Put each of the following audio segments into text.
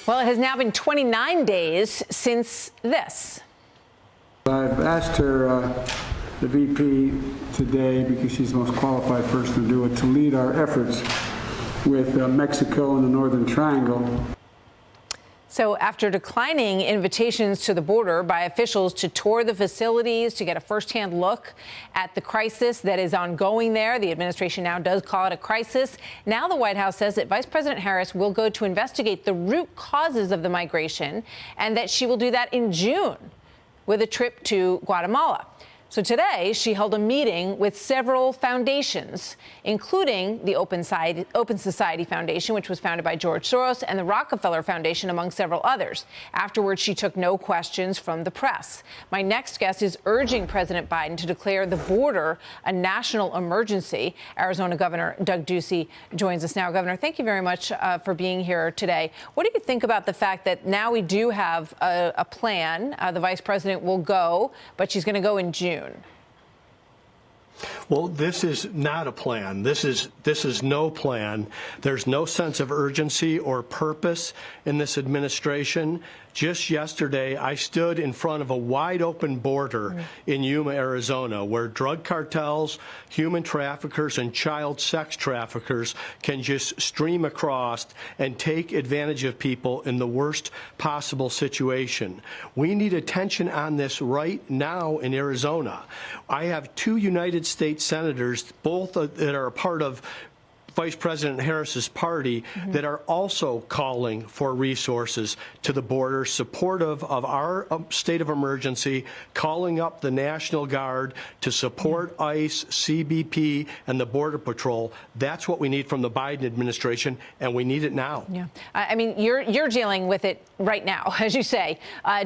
Well, it has now been 29 days since this. I've asked her, the VP today, because she's the most qualified person to do it, to lead our efforts with Mexico and the Northern Triangle. So after declining invitations to the border by officials to tour the facilities to get a firsthand look at the crisis that is ongoing there, the administration now does call it a crisis. Now the White House says that Vice President Harris will go to investigate the root causes of the migration and that she will do that in June with a trip to Guatemala. So today, she held a meeting with several foundations, including the Open Society Foundation, which was founded by George Soros, and the Rockefeller Foundation, among several others. Afterwards, she took no questions from the press. My next guest is urging President Biden to declare the border a national emergency. Arizona Governor Doug Ducey joins us now. Governor, thank you very much for being here today. What do you think about the fact that now we do have a plan? The vice president will go, but she's going to go in June. Well, this is not a plan. This is no plan. There's no sense of urgency or purpose in this administration. Just yesterday, I stood in front of a wide-open border in Yuma, Arizona, where drug cartels, human traffickers, and child sex traffickers can just stream across and take advantage of people in the worst possible situation. We need attention on this right now in Arizona. I have two United States senators, both that are a part of Vice President Harris's party, that are also calling for resources to the border, supportive of our state of emergency, calling up the National Guard to support ICE, CBP, and the Border Patrol. That's what we need from the Biden administration, and we need it now. Yeah, I mean, you're dealing with it right now, as you say,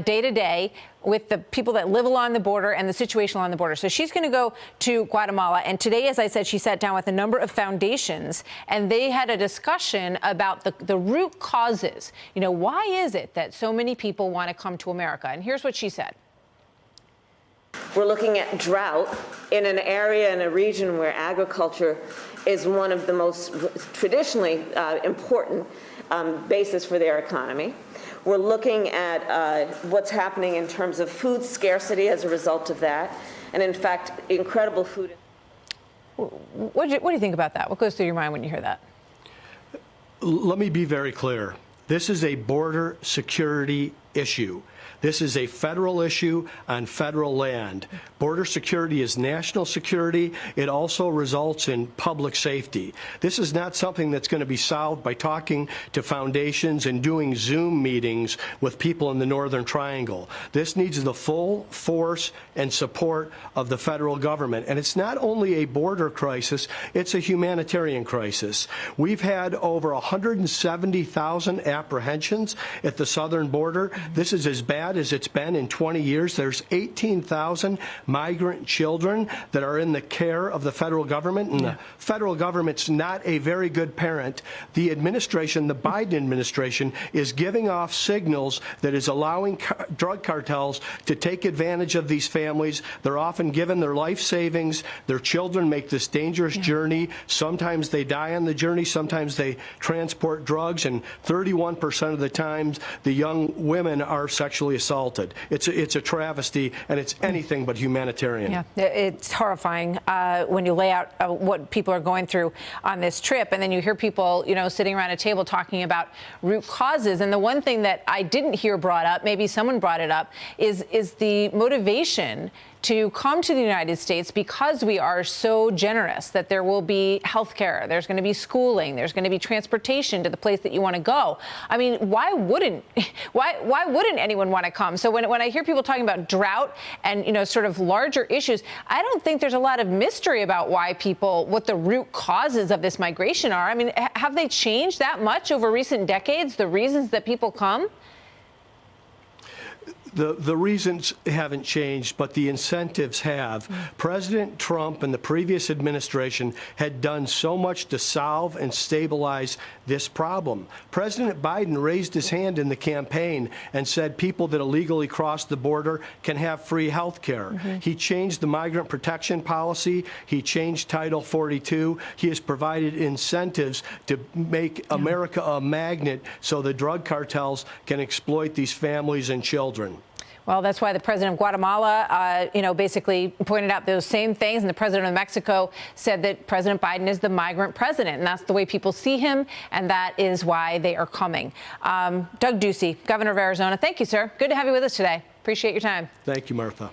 day to day, with the people that live along the border and the situation along the border. So she's going to go to Guatemala. And today, as I said, she sat down with a number of foundations and they had a discussion about the root causes. You know, why is it that so many people want to come to America? And here's what she said. We're looking at drought in an area, in a region where agriculture is one of the most traditionally important basis for their economy. We're looking at what's happening in terms of food scarcity as a result of that, and in fact, incredible food. What do you think about that? What goes through your mind when you hear that? Let me be very clear. This is a border security issue. This is a federal issue on federal land. Border security is national security. It also results in public safety. This is not something that's going to be solved by talking to foundations and doing Zoom meetings with people in the Northern Triangle. This needs the full force and support of the federal government. And it's not only a border crisis, it's a humanitarian crisis. We've had over 170,000 apprehensions at the southern border. This is as bad as it's been in 20 years. There's 18,000 migrant children that are in the care of the federal government, and the federal government's not a very good parent. The administration, the Biden administration, is giving off signals that is allowing drug cartels to take advantage of these families. They're often given their life savings. Their children make this dangerous journey. Sometimes they die on the journey. Sometimes they transport drugs, and 31% of the times the young women are sexually assaulted. It's a travesty, and it's anything but humanitarian. Yeah, it's horrifying when you lay out what people are going through on this trip, and then you hear people, you know, sitting around a table talking about root causes. And the one thing that I didn't hear brought up, maybe someone brought it up, is the motivation to come to the United States because we are so generous that there will be health care, there's going to be schooling, there's going to be transportation to the place that you want to go. I mean, why wouldn't anyone want to come? So when I hear people talking about drought and, you know, sort of larger issues, I don't think there's a lot of mystery about what the root causes of this migration are. I mean, have they changed that much over recent decades, the reasons that people come? The reasons haven't changed, but the incentives have. President Trump and the previous administration had done so much to solve and stabilize this problem. President Biden raised his hand in the campaign and said people that illegally cross the border can have free health care. He changed the migrant protection policy. He changed Title 42. He has provided incentives to make America a magnet so the drug cartels can exploit these families and children. Well, that's why the president of Guatemala, basically pointed out those same things. And the president of Mexico said that President Biden is the migrant president. And that's the way people see him. And that is why they are coming. Doug Ducey, governor of Arizona. Thank you, sir. Good to have you with us today. Appreciate your time. Thank you, Martha.